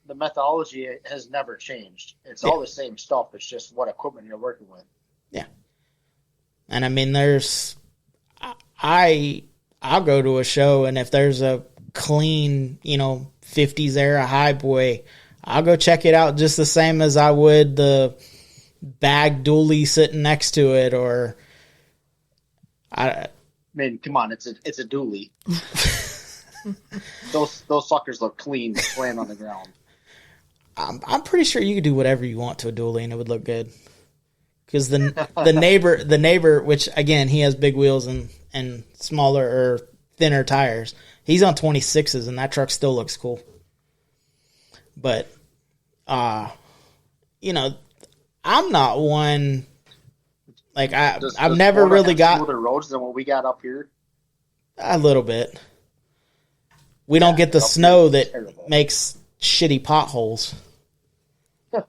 The methodology has never changed. It's all the same stuff. It's just what equipment you're working with. Yeah. And I mean, I'll go to a show, and if there's a clean, 50s era highboy, I'll go check it out just the same as I would the bag dually sitting next to it, or I mean, come on, it's a dually. Those suckers look clean, laying on the ground. I'm pretty sure you could do whatever you want to a dually and it would look good. Because the neighbor, which again he has big wheels and smaller or thinner tires, he's on 26s and that truck still looks cool. But, you know, I'm not one. Like I've never Florida really have got smoother roads than what we got up here. A little bit. We don't get the snow that makes shitty potholes. We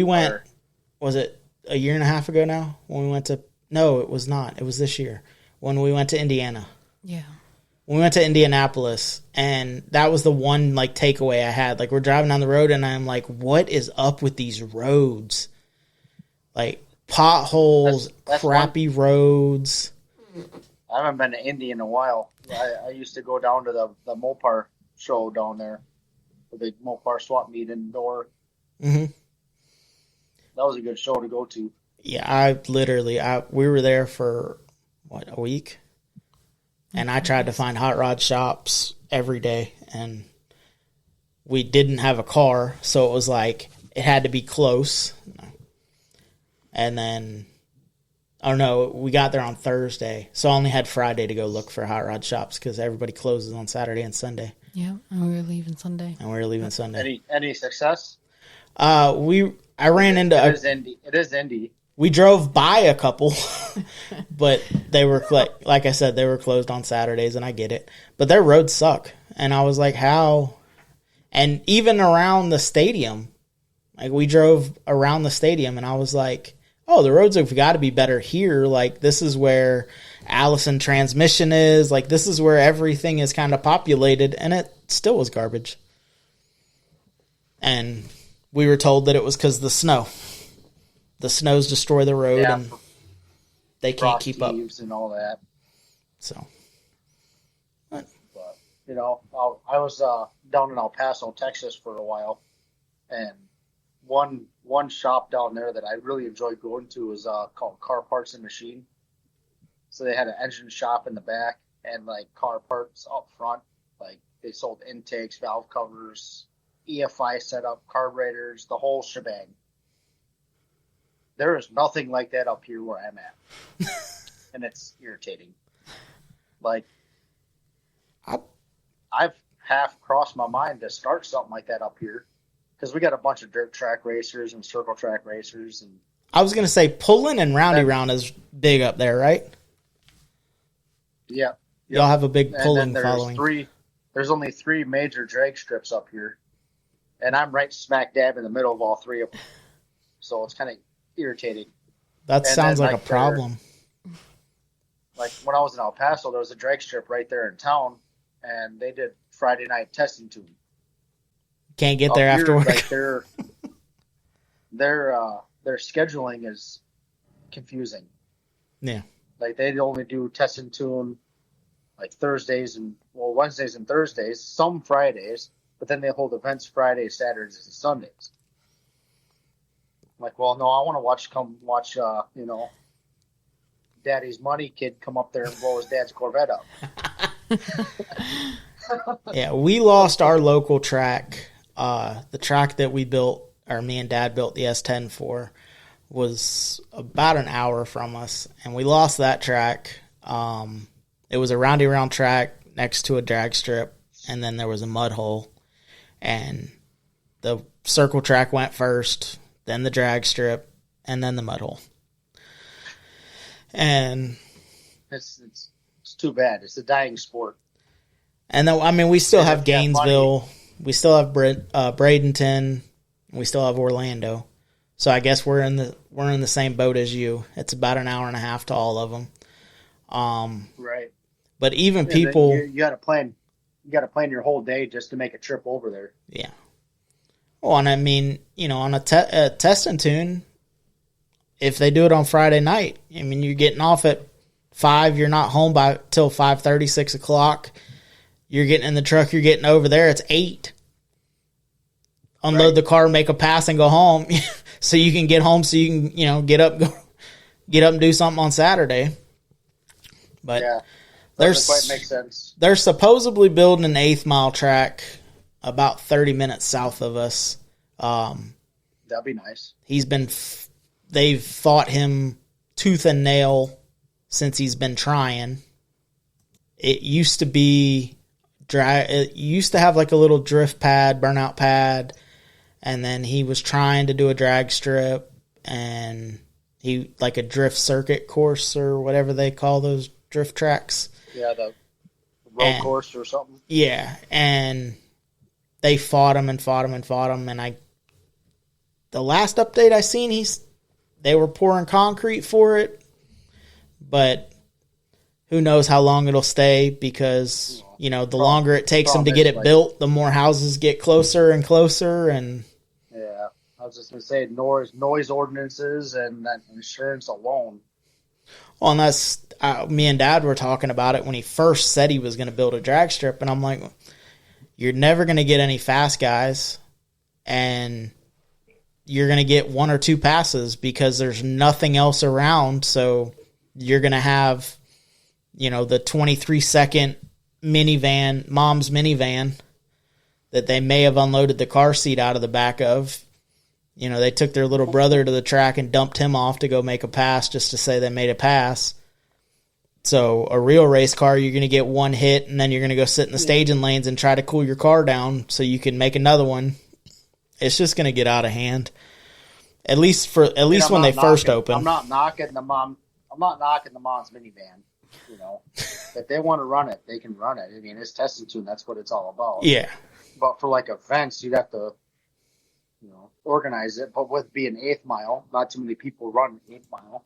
went, was it a year and a half ago now when we went to, no, it was not. It was this year when we went to Indiana. Yeah. When we went to Indianapolis, and that was the one like takeaway I had. Like we're driving down the road and I'm like, what is up with these roads? Like potholes, that's crappy roads. I haven't been to Indy in a while. I used to go down to the Mopar show down there, the big Mopar swap meet indoor. Mm-hmm. That was a good show to go to. Yeah, we were there for, a week? And I tried to find hot rod shops every day, and we didn't have a car, so it was like, it had to be close. And then, oh no, we got there on Thursday, so I only had Friday to go look for hot rod shops because everybody closes on Saturday and Sunday. Yeah, and we were leaving Sunday. Any success? I ran into. It is Indy. We drove by a couple, but they were like I said, they were closed on Saturdays, and I get it. But their roads suck, and I was like, how? And even around the stadium, like we drove around the stadium, and I was like, oh, the roads have got to be better here. Like this is where Allison Transmission is. Like this is where everything is kind of populated, and it still was garbage. And we were told that it was because of the snow. The snows destroy the road, and they can't keep up. And all that. So, but you know, I was down in El Paso, Texas, for a while, and one shop down there that I really enjoyed going to was called Car Parts and Machine. So they had an engine shop in the back and like car parts up front. Like they sold intakes, valve covers, EFI setup, carburetors, the whole shebang. There is nothing like that up here where I'm at. And it's irritating. Like, I've half crossed my mind to start something like that up here. Because we got a bunch of dirt track racers and circle track racers. And I was going to say, pulling and roundy round is big up there, right? Yeah. Y'all have a big pulling following. There's only 3 major drag strips up here. And I'm right smack dab in the middle of all 3 of them. So it's kind of irritating. That sounds like a problem. Like when I was in El Paso, there was a drag strip right there in town, and they did Friday night testing tune. Can't get there after work. Like their scheduling is confusing. Yeah. Like they only do test and tune like Wednesdays and Thursdays, some Fridays, but then they hold events Fridays, Saturdays, and Sundays. I'm like, well, no, I want to watch, Daddy's Money Kid come up there and blow his dad's Corvette up. Yeah, we lost our local track. The track that we built, or me and Dad built the S10 for, was about an hour from us, and we lost that track. It was a roundy round track next to a drag strip, and then there was a mud hole, and the circle track went first, then the drag strip, and then the mud hole. And it's too bad. It's a dying sport. And then, I mean, we still have Gainesville, we still have Bradenton, we still have Orlando. So I guess we're in the same boat as you. It's about an hour and a half to all of them. Right. But even people, you got to plan. You got to plan your whole day just to make a trip over there. Yeah. Well, and I mean, on a test and tune, if they do it on Friday night, I mean, you're getting off at 5. You're not home till 5:30, 6 o'clock. You're getting in the truck. You're getting over there. It's 8. Unload the car, make a pass, and go home. So you can get home. So you can, get up and do something on Saturday. But Doesn't quite make sense. They're supposedly building an 8th mile track about 30 minutes south of us. That'd be nice. They've fought him tooth and nail since he's been trying. It used to be it used to have like a little drift pad, burnout pad, and then he was trying to do a drag strip and he like a drift circuit course or whatever they call those drift tracks. Yeah, the road course or something. Yeah, and they fought him and fought him and fought him, and the last update I seen, they were pouring concrete for it, but who knows how long it'll stay because, the longer it takes them to get it built, the more houses get closer and closer. And yeah, I was just going to say noise ordinances and that insurance alone. Well, and that's, me and Dad were talking about it when he first said he was going to build a drag strip, and I'm like, you're never going to get any fast guys, and you're going to get 1 or 2 passes because there's nothing else around. So you're going to have, the 23-second minivan, mom's minivan that they may have unloaded the car seat out of the back of. They took their little brother to the track and dumped him off to go make a pass just to say they made a pass. So a real race car, you're going to get one hit, and then you're going to go sit in the staging lanes and try to cool your car down so you can make another one. It's just going to get out of hand. At least when they first open. I'm not knocking the mom's minivan. If they want to run it, they can run it. I mean, it's testing tune. That's what it's all about. Yeah. But for like events, you'd have to, organize it. But with being 8th mile, not too many people run 8th mile.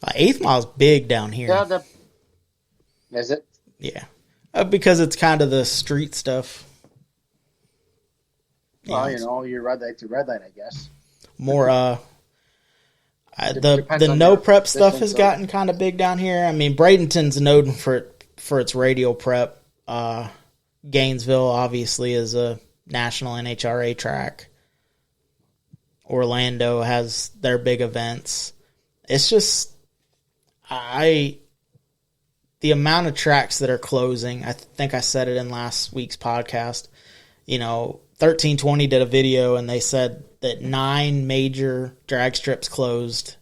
8th mile's big down here. Yeah, is it? Yeah. Because it's kind of the street stuff. Well, you're red light to red light, I guess. More, the no prep stuff has gotten kind of big down here. I mean, Bradenton's known for its radial prep. Gainesville, obviously, is a national NHRA track. Orlando has their big events. It's just, the amount of tracks that are closing, I think I said it in last week's podcast, 1320 did a video and they said that 9 major drag strips closed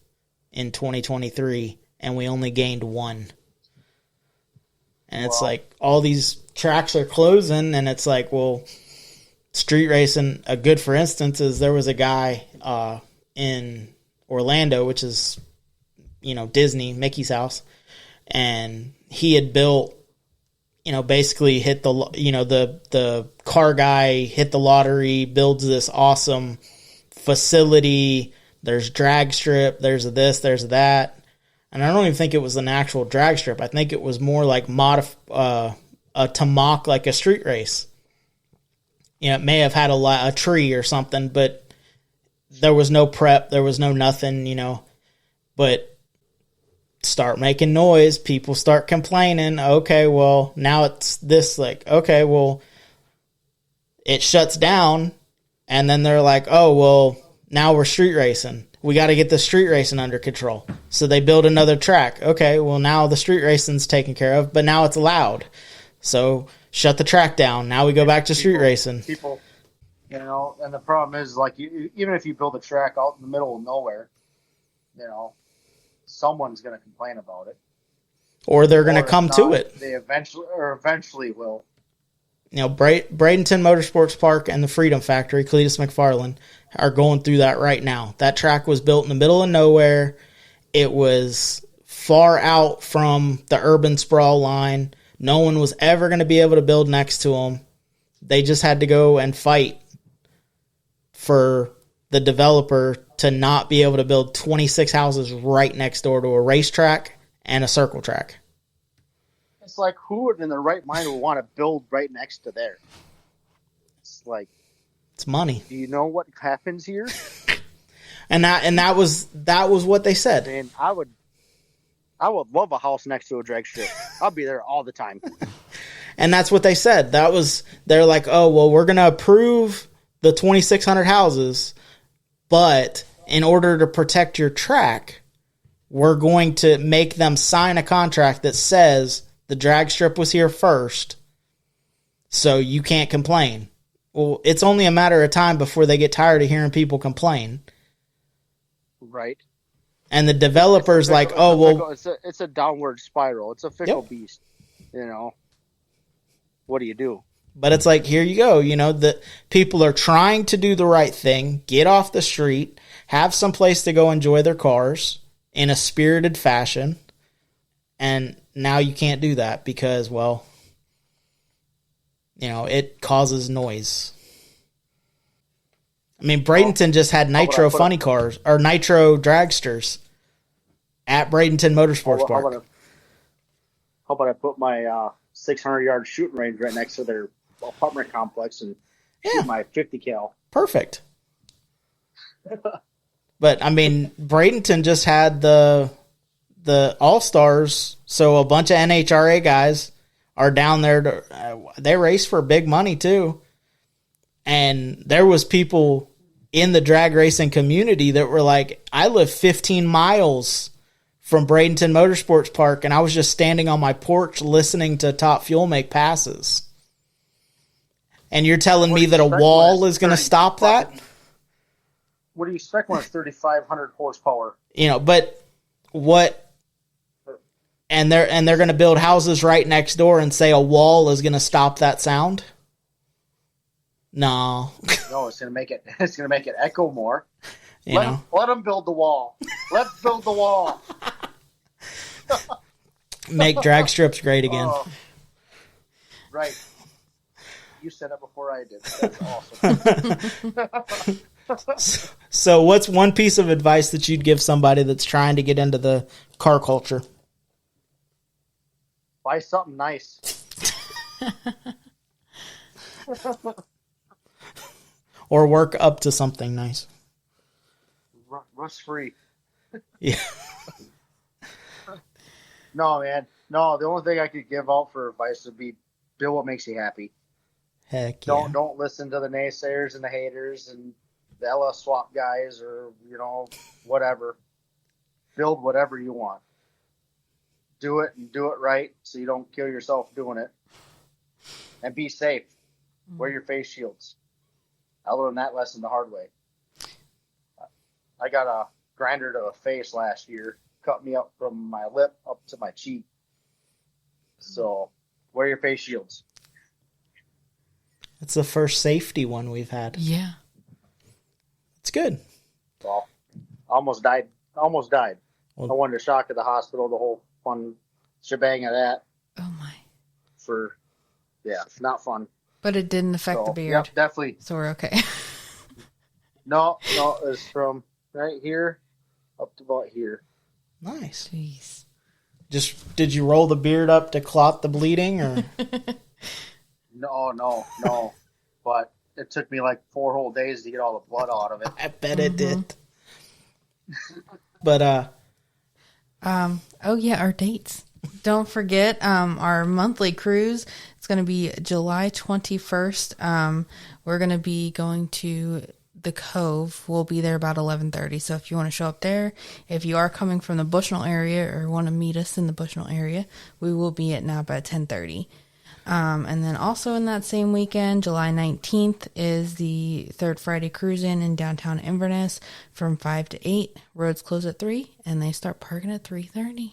in 2023 and we only gained 1. And it's like all these tracks are closing and it's like, well, street racing, a good for instance is there was a guy in Orlando, which is, Disney, Mickey's house, and he had built, basically hit the car guy hit the lottery, builds this awesome facility. There's drag strip, there's this, there's that. And I don't even think it was an actual drag strip. I think it was more like to mock like a street race. It may have had a tree or something, but there was no prep, there was no nothing, But start making noise, people start complaining. Okay, well, now it's this, like, okay, well, it shuts down, and then they're like, oh, well, now we're street racing. We got to get the street racing under control. So they build another track. Okay, well, now the street racing's taken care of, but now it's allowed. So shut the track down. Now we go back to street racing. People, and the problem is, like, even if you build a track out in the middle of nowhere, someone's going to complain about it. Or they're going to come to it. They eventually will. Bradenton Motorsports Park and the Freedom Factory, Cletus McFarland, are going through that right now. That track was built in the middle of nowhere. It was far out from the urban sprawl line. No one was ever going to be able to build next to them. They just had to go and fight for the developer to not be able to build 26 houses right next door to a racetrack and a circle track. It's like, who in their right mind would want to build right next to there? It's like, it's money. Do you know what happens here? and that was what they said. Man, I would love a house next to a drag strip. I'll be there all the time. And that's what they said. They're like, oh, well, we're going to approve the 2,600 houses, but in order to protect your track, we're going to make them sign a contract that says The drag strip was here first, so you can't complain. Well, it's only a matter of time before they get tired of hearing people complain. Right. And the developers it's a downward spiral. It's a fickle beast. You know, what do you do? But it's like, here you go. You know, the people are trying to do the right thing, get off the street, have some place to go enjoy their cars in a spirited fashion. And now you can't do that because, well, you know, it causes noise. I mean, Bradenton just had Nitro funny cars, or Nitro dragsters at Bradenton Motorsports Park. How about I put my 600-yard shooting range right next to their apartment complex and shoot my 50 cal? Perfect. But, I mean, Bradenton just had the All-Stars, so a bunch of NHRA guys are down there. They race for big money, too. And there was people in the drag racing community that were like, I live 15 miles from Bradenton Motorsports Park, and I was just standing on my porch listening to Top Fuel make passes. And you're telling me that a wall is going to stop that? What do you expect when it's 3,500 horsepower? You know, but what? And they're going to build houses right next door and say a wall is going to stop that sound? No. No, it's going to make it echo more. Let them build the wall. Let's build the wall. Make drag strips great again. Right. You said it before I did. That's awesome. So what's one piece of advice that you'd give somebody that's trying to get into the car culture? Buy something nice. Or work up to something nice. Rust free. Yeah. No, man. No, the only thing I could give out for advice would be build what makes you happy. Heck yeah. Don't listen to the naysayers and the haters and the LS swap guys or, you know, whatever. Build whatever you want. Do it and do it right so you don't kill yourself doing it. And be safe. Wear your face shields. I learned that lesson the hard way. I got a grinder to the face last year. Cut me up from my lip up to my cheek. So, wear your face shields. It's the first safety one we've had. Yeah. It's good. Well, almost died. Well, I wanted to shock at the hospital, the whole fun shebang of that. Oh, my. Not fun. But it didn't affect the beard. Yep, definitely. So we're okay. No, it was from right here up to about here. Nice. Jeez. Just, did you roll the beard up to clot the bleeding, or? No. But it took me like 4 whole days to get all the blood out of it. I bet it did. But, oh yeah, our dates. Don't forget, our monthly cruise. It's going to be July 21st. We're going to be going to the Cove. We'll be there about 11:30. So if you want to show up there, if you are coming from the Bushnell area or want to meet us in the Bushnell area, we will be at Napa at 10:30. And then also in that same weekend, July 19th is the Third Friday Cruise-In in downtown Inverness from 5 to 8. Roads close at 3, and they start parking at 3:30.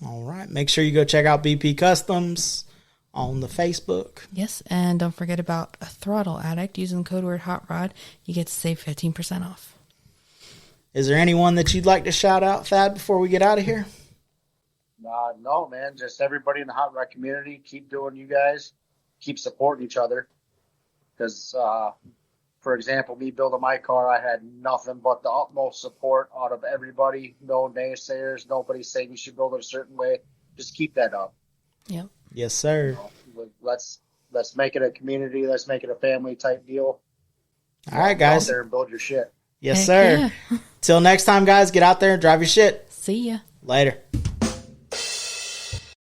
all right. Make sure you go check out BP Customs on the Facebook. Yes, and don't forget about a Throttle Addict. Using the code word HOTROD, you get to save 15% off. Is there anyone that you'd like to shout out, Thad, before we get out of here? No, man. Just everybody in the hot rod community. Keep doing you guys. Keep supporting each other. Because, for example, me building my car, I had nothing but the utmost support out of everybody. No naysayers. Nobody saying you should build it a certain way. Just keep that up. Yep. Yes, sir. Let's make it a community. Let's make it a family type deal. All right, guys. Get out there and build your shit. Yes, Heck sir. yeah. Till next time, guys, get out there and drive your shit. See ya. Later.